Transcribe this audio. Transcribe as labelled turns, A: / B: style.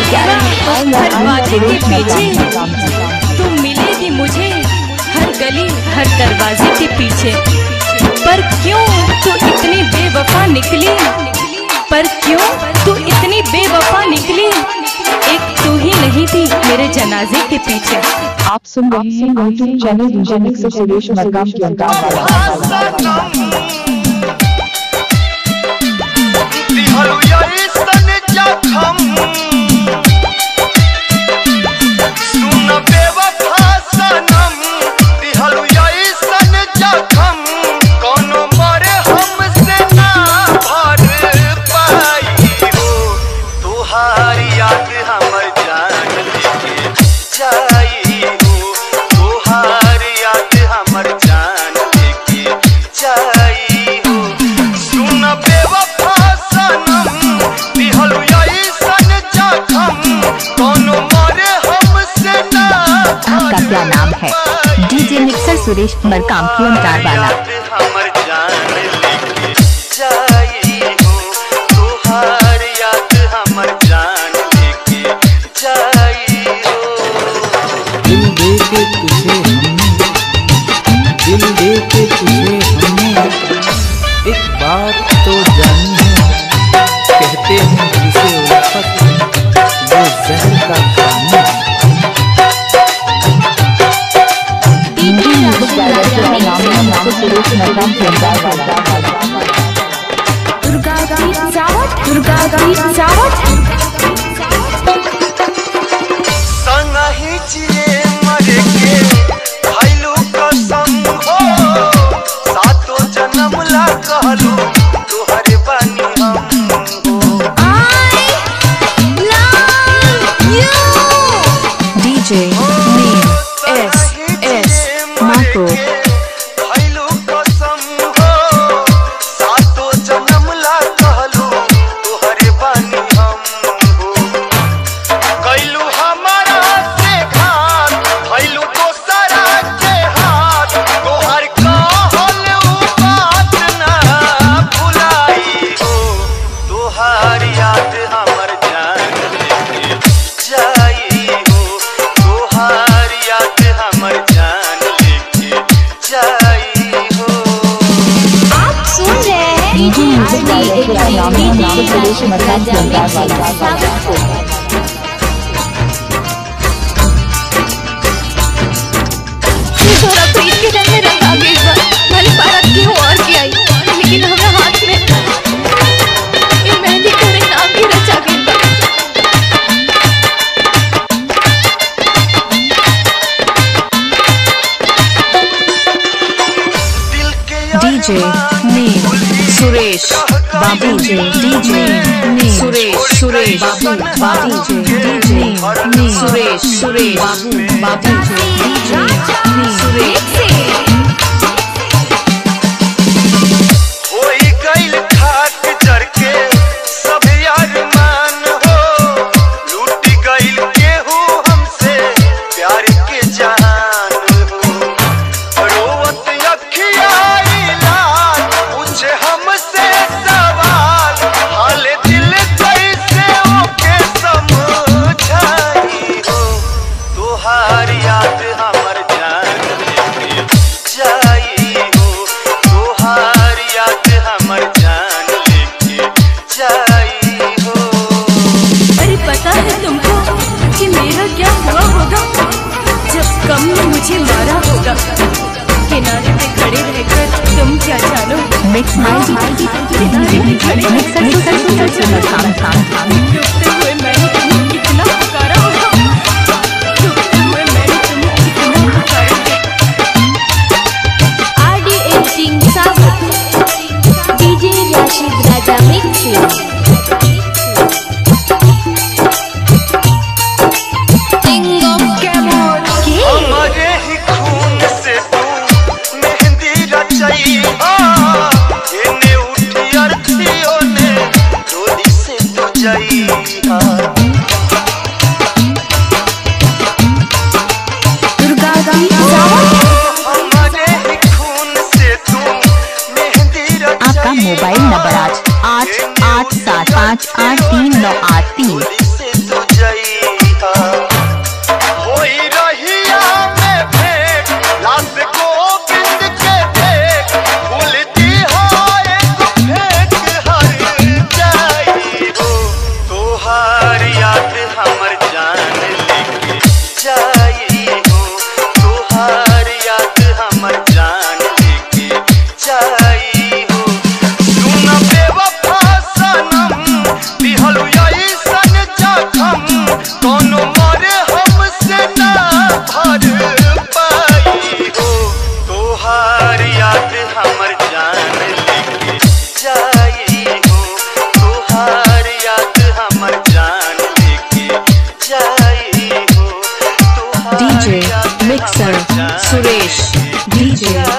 A: हर वादे के पीछे तुम मिलेगी मुझे, हर गली हर दरवाजे के पीछे। पर क्यों तू इतनी बेवफा निकली, पर क्यों तू इतनी बेवफा निकली, एक तू ही नहीं थी मेरे जनाजे के पीछे।
B: आप सुन रहे हैं YouTube channel DJ mixer Suresh Markam की
C: क्या नाम है? डीजे मिक्सर सुरेश मरकाम की ओंकार वाला।
D: दिल दे के तुझे हमने एक बात तो जानी है, कहते हैं जिसे उल्फत वो जहर का पानी है।
C: DJ Neil S Marco DJ Neil Suresh Babu DJ Neil Suresh Babu DJ Neil Suresh Babu DJ Neil Suresh
A: मुझे मारा होगा। किनारे पे खड़े रहकर तुम क्या जानो,
C: मिक्स
A: डूबते हुए मैंने तुम्हें कितना पुकारा होगा, डूबते हुए मैंने तुम्हें कितना पुकारा।
E: आरडी एडिटिंग सावत, डीजे राशिद राजा मिक्सिंग।
F: जई
A: DJ Mixer Suresh DJ